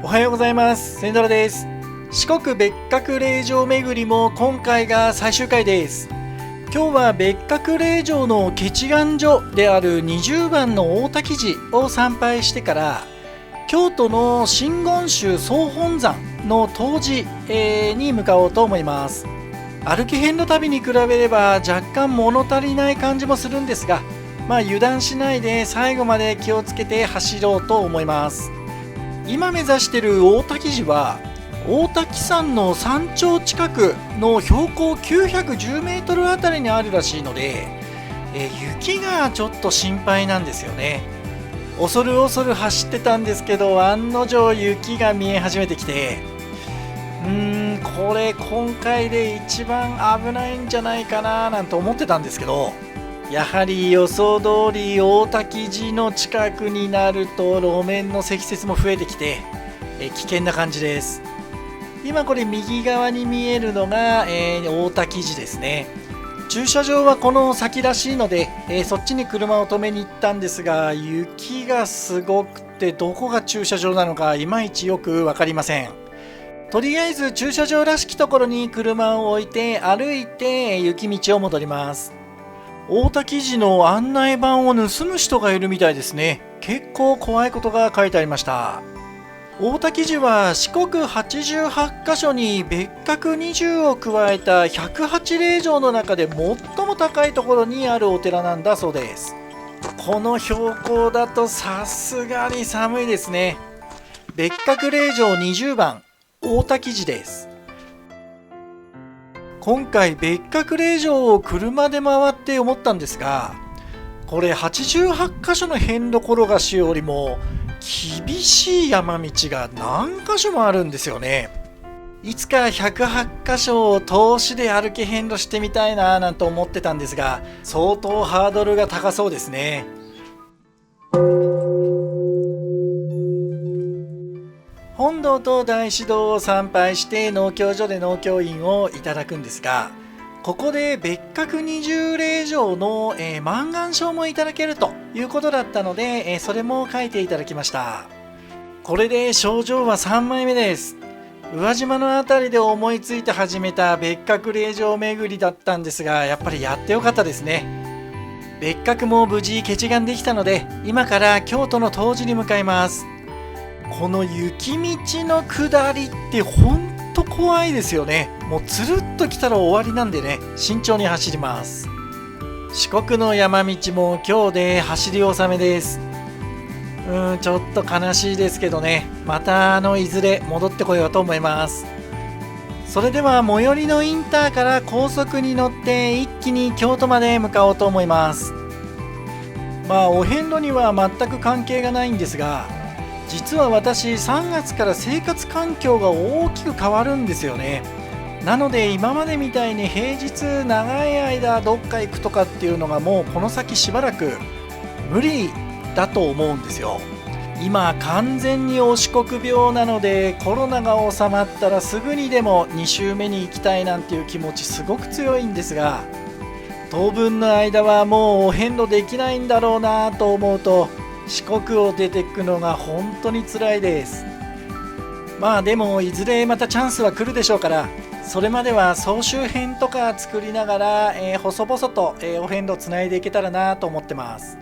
おはようございます。センドラです。四国別格霊場巡りも今回が最終回です。今日は別格霊場の結願所である20番の大滝寺を参拝してから、京都の真言宗総本山の東寺に向かおうと思います。歩き遍路旅に比べれば若干物足りない感じもするんですが、油断しないで最後まで気をつけて走ろうと思います。今目指している大滝寺は大滝山の山頂近くの標高910メートルあたりにあるらしいので、雪がちょっと心配なんですよね。恐る恐る走ってたんですけど、案の定雪が見え始めてきて、これ今回で一番危ないんじゃないかななんて思ってたんですけど、やはり予想通り大滝寺の近くになると路面の積雪も増えてきて、危険な感じです。今これ右側に見えるのが、大滝寺ですね。駐車場はこの先らしいので、そっちに車を止めに行ったんですが、雪がすごくてどこが駐車場なのかいまいちよく分かりません。とりあえず駐車場らしきところに車を置いて歩いて雪道を戻ります。大滝寺の案内板を盗む人がいるみたいですね。結構怖いことが書いてありました。大滝寺は四国88カ所に別格20を加えた108霊場の中で最も高いところにあるお寺なんだそうです。この標高だとさすがに寒いですね。別格霊場20番大滝寺です。今回別格霊場を車で回って思ったんですが、これ88カ所の遍路転がしよりも厳しい山道が何箇所もあるんですよね。いつか108箇所を通しで歩き遍路してみたいななんて思ってたんですが、相当ハードルが高そうですね。本堂と大師堂を参拝して農協所で農協印をいただくんですが、ここで別格20霊場の、満願書もいただけるということだったので、それも書いていただきました。これで症状は3枚目です。宇和島のあたりで思いついて始めた別格霊場巡りだったんですが、やっぱりやってよかったですね。別格も無事結願できたので、今から京都の東寺に向かいます。この雪道の下りってほんと怖いですよね。もうつるっと来たら終わりなんでね、慎重に走ります。四国の山道も今日で走り納めです。ちょっと悲しいですけどね、またいずれ戻ってこようと思います。それでは最寄りのインターから高速に乗って一気に京都まで向かおうと思います。お遍路には全く関係がないんですが、実は私3月から生活環境が大きく変わるんですよね。なので今までみたいに平日長い間どっか行くとかっていうのがもうこの先しばらく無理だと思うんですよ。今完全にお四国病なので、コロナが収まったらすぐにでも2週目に行きたいなんていう気持ちすごく強いんですが、当分の間はもうお遍路できないんだろうなと思うと、四国を出てくのが本当に辛いです。でもいずれまたチャンスは来るでしょうから、それまでは総集編とか作りながら、細々と、お遍路つないでいけたらなと思ってます。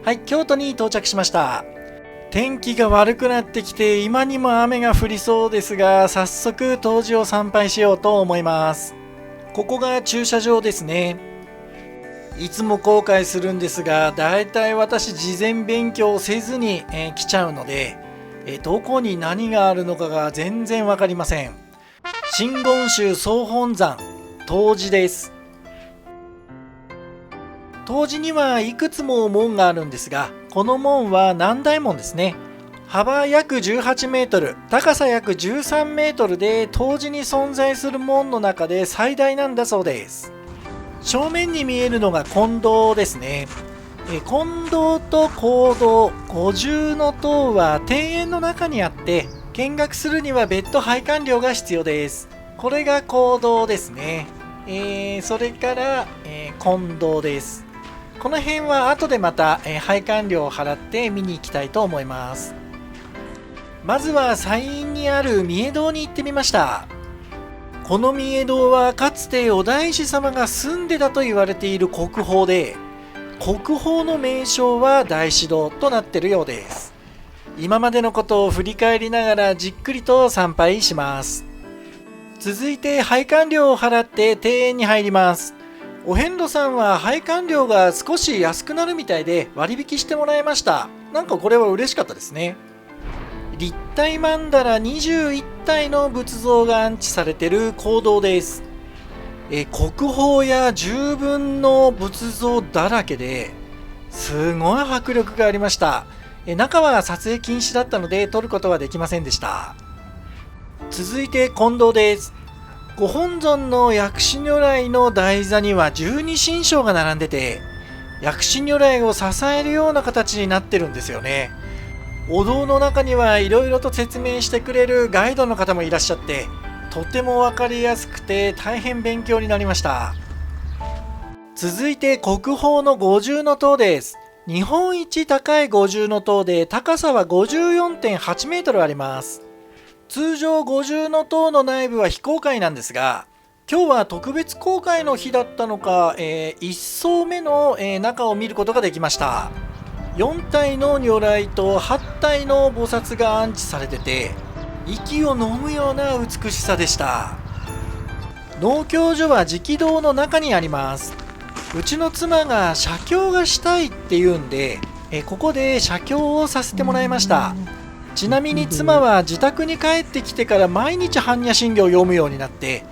はい、京都に到着しました。天気が悪くなってきて今にも雨が降りそうですが、早速東寺を参拝しようと思います。ここが駐車場ですね。いつも後悔するんですが、だいたい私事前勉強せずに、来ちゃうので、どこに何があるのかが全然わかりません。真言宗総本山東寺です。東寺にはいくつも門があるんですが、この門は南大門ですね。幅約18メートル、高さ約13メートルで東寺に存在する門の中で最大なんだそうです。正面に見えるのが金堂ですね。金堂と講堂、五重塔は庭園の中にあって、見学するには別途拝観料が必要です。これが講堂ですね。それから、金堂です。この辺は後でまた、拝観料を払って見に行きたいと思います。まずは西院にある御栄堂に行ってみました。この御栄堂はかつてお大師様が住んでたと言われている国宝で、国宝の名称は大師堂となっているようです。今までのことを振り返りながらじっくりと参拝します。続いて拝観料を払って庭園に入ります。お遍路さんは拝観料が少し安くなるみたいで割引してもらいました。なんかこれは嬉しかったですね。立体曼荼羅21体の仏像が安置されている講堂です。国宝や十分の仏像だらけですごい迫力がありました。中は撮影禁止だったので撮ることはできませんでした。続いて金堂です。ご本尊の薬師如来の台座には十二神将が並んでて、薬師如来を支えるような形になってるんですよね。お堂の中にはいろいろと説明してくれるガイドの方もいらっしゃって、とても分かりやすくて大変勉強になりました。続いて国宝の五重塔です。日本一高い五重塔で高さは 54.8 メートルあります。通常五重塔の内部は非公開なんですが、今日は特別公開の日だったのか、1層目の、中を見ることができました。4体の如来と8体の菩薩が安置されてて、息を飲むような美しさでした。農協所は直堂の中にあります。うちの妻が写経がしたいって言うんで、ここで写経をさせてもらいました。ちなみに妻は自宅に帰ってきてから毎日般若心経を読むようになって、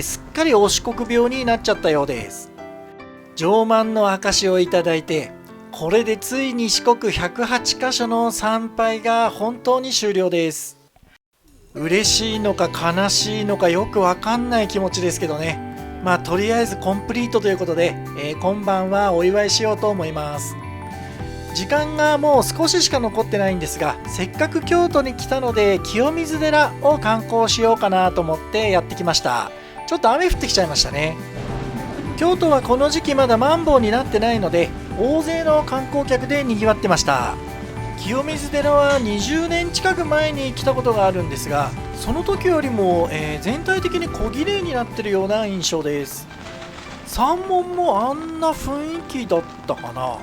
すっかりお四国病になっちゃったようです。上満の証をいただいて、これでついに四国108カ所の参拝が本当に終了です。嬉しいのか悲しいのかよくわかんない気持ちですけどね。とりあえずコンプリートということで、今晩はお祝いしようと思います。時間がもう少ししか残ってないんですが、せっかく京都に来たので清水寺を観光しようかなと思ってやってきました。ちょっと雨降ってきちゃいましたね。京都はこの時期まだマンボウになってないので、大勢の観光客でにぎわってました。清水寺は20年近く前に来たことがあるんですが、その時よりも、全体的に小綺麗になってるような印象です。山門もあんな雰囲気だったかな。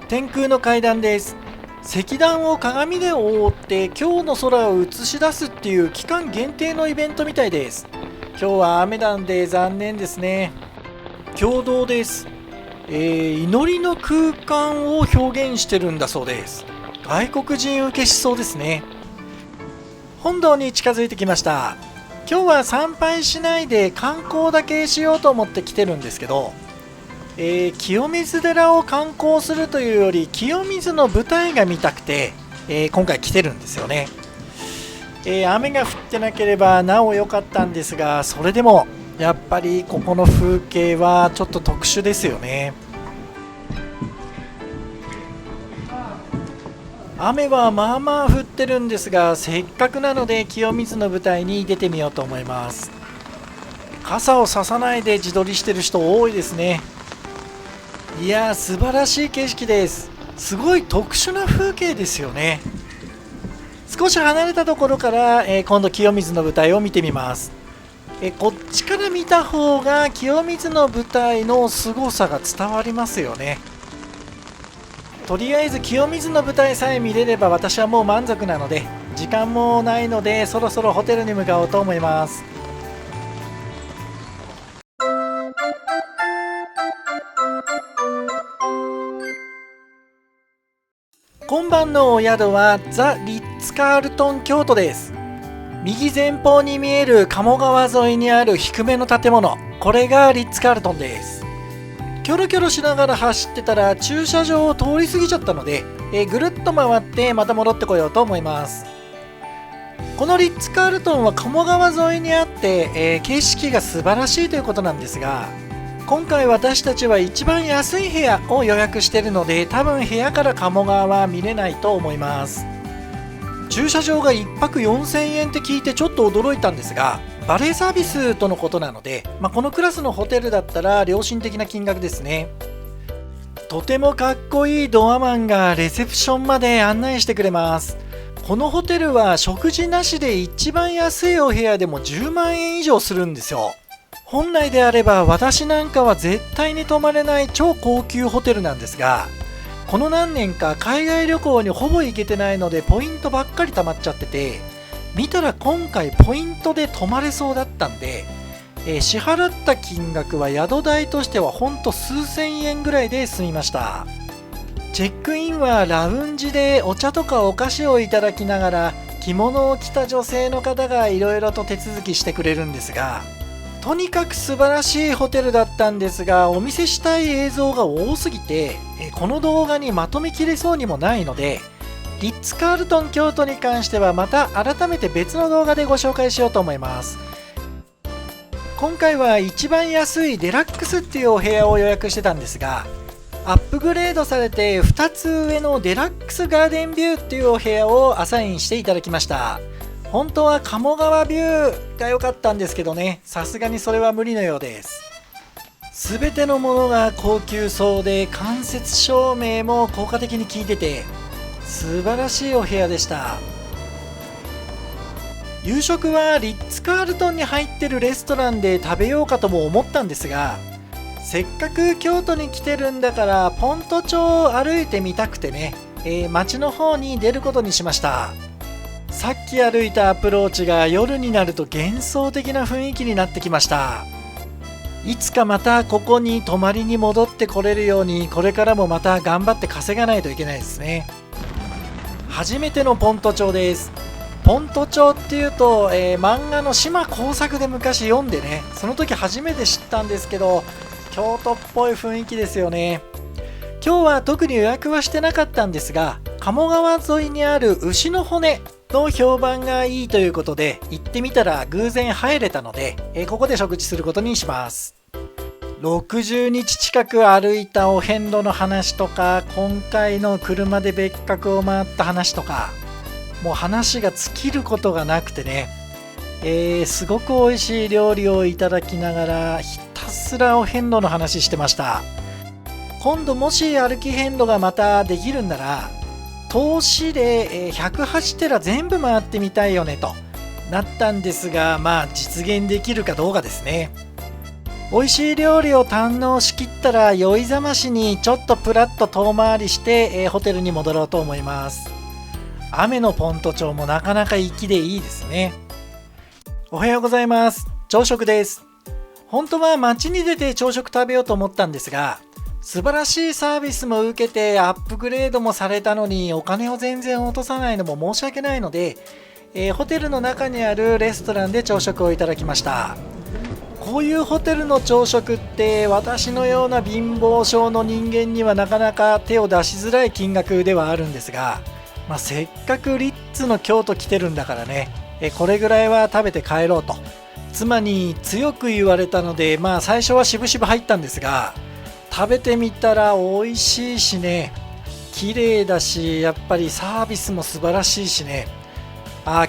天空の階段です。石段を鏡で覆って今日の空を映し出すっていう期間限定のイベントみたいです。今日は雨なんで残念ですね。経堂です。祈りの空間を表現してるんだそうです。外国人受けしそうですね。本堂に近づいてきました。今日は参拝しないで観光だけしようと思って来てるんですけど、清水寺を観光するというより清水の舞台が見たくて、今回来てるんですよね。雨が降ってなければなお良かったんですが、それでもやっぱりここの風景はちょっと特殊ですよね。雨はまあまあ降ってるんですが、せっかくなので清水の舞台に出てみようと思います。傘をささないで自撮りしてる人多いですね。いやー、素晴らしい景色です。すごい特殊な風景ですよね。少し離れたところから、今度清水の舞台を見てみます。こっちから見た方が清水の舞台の凄さが伝わりますよね。とりあえず清水の舞台さえ見れれば私はもう満足なので、時間もないのでそろそろホテルに向かおうと思います。今晩のお宿はザ・リッツ・カールトン京都です。右前方に見える鴨川沿いにある低めの建物、これがリッツ・カールトンです。キョロキョロしながら走ってたら駐車場を通り過ぎちゃったので、ぐるっと回ってまた戻ってこようと思います。このリッツ・カールトンは鴨川沿いにあって、景色が素晴らしいということなんですが、今回私たちは一番安い部屋を予約しているので、多分部屋から鴨川は見れないと思います。駐車場が1泊4000円って聞いてちょっと驚いたんですが、バレーサービスとのことなので、このクラスのホテルだったら良心的な金額ですね。とてもかっこいいドアマンがレセプションまで案内してくれます。このホテルは食事なしで一番安いお部屋でも10万円以上するんですよ。本来であれば私なんかは絶対に泊まれない超高級ホテルなんですが、この何年か海外旅行にほぼ行けてないのでポイントばっかり溜まっちゃってて、見たら今回ポイントで泊まれそうだったんで、支払った金額は宿代としてはほんと数千円ぐらいで済みました。チェックインはラウンジでお茶とかお菓子をいただきながら、着物を着た女性の方がいろいろと手続きしてくれるんですが、とにかく素晴らしいホテルだったんですが、お見せしたい映像が多すぎてこの動画にまとめきれそうにもないので、リッツ・カールトン京都に関してはまた改めて別の動画でご紹介しようと思います。今回は一番安いデラックスっていうお部屋を予約してたんですが、アップグレードされて2つ上のデラックスガーデンビューっていうお部屋をアサインしていただきました。本当は鴨川ビューが良かったんですけどね、さすがにそれは無理のようです。全てのものが高級そうで、間接照明も効果的に効いてて素晴らしいお部屋でした。夕食はリッツ・カールトンに入ってるレストランで食べようかとも思ったんですが、せっかく京都に来てるんだからポント町を歩いてみたくてね、街の方に出ることにしました。さっき歩いたアプローチが夜になると幻想的な雰囲気になってきました。いつかまたここに泊まりに戻ってこれるように、これからもまた頑張って稼がないといけないですね。初めてのポント町です。ポント町っていうと、漫画の島耕作で昔読んでね、その時初めて知ったんですけど、京都っぽい雰囲気ですよね。今日は特に予約はしてなかったんですが、鴨川沿いにある牛の骨の評判がいいということで行ってみたら偶然入れたので、ここで食事することにします。60日近く歩いたお遍路の話とか、今回の車で別格を回った話とか、もう話が尽きることがなくてね、すごく美味しい料理をいただきながらひたすらお遍路の話してました。今度もし歩き遍路がまたできるんなら、投資で108寺全部回ってみたいよねとなったんですが、まあ実現できるかどうかですね。美味しい料理を堪能しきったら酔いざましにちょっとプラッと遠回りして、ホテルに戻ろうと思います。雨のポント町もなかなか粋でいいですね。おはようございます。朝食です。本当は街に出て朝食食べようと思ったんですが、素晴らしいサービスも受けてアップグレードもされたのにお金を全然落とさないのも申し訳ないので、ホテルの中にあるレストランで朝食をいただきました。こういうホテルの朝食って私のような貧乏症の人間にはなかなか手を出しづらい金額ではあるんですが、せっかくリッツの京都来てるんだからね、これぐらいは食べて帰ろうと妻に強く言われたので、最初はしぶしぶ入ったんですが、食べてみたら美味しいしね、綺麗だし、やっぱりサービスも素晴らしいしね、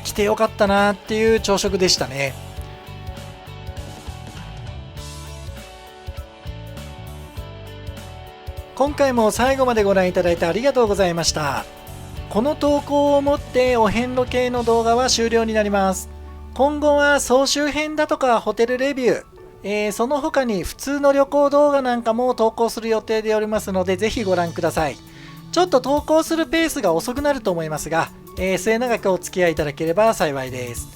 来てよかったなっていう朝食でしたね。今回も最後までご覧いただいてありがとうございました。この投稿をもってお遍路系の動画は終了になります。今後は総集編だとかホテルレビュー、その他に普通の旅行動画なんかも投稿する予定でおりますので、ぜひご覧ください。ちょっと投稿するペースが遅くなると思いますが、末永くお付き合いいただければ幸いです。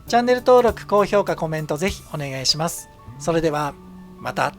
チャンネル登録、高評価、コメントぜひお願いします。それではまた。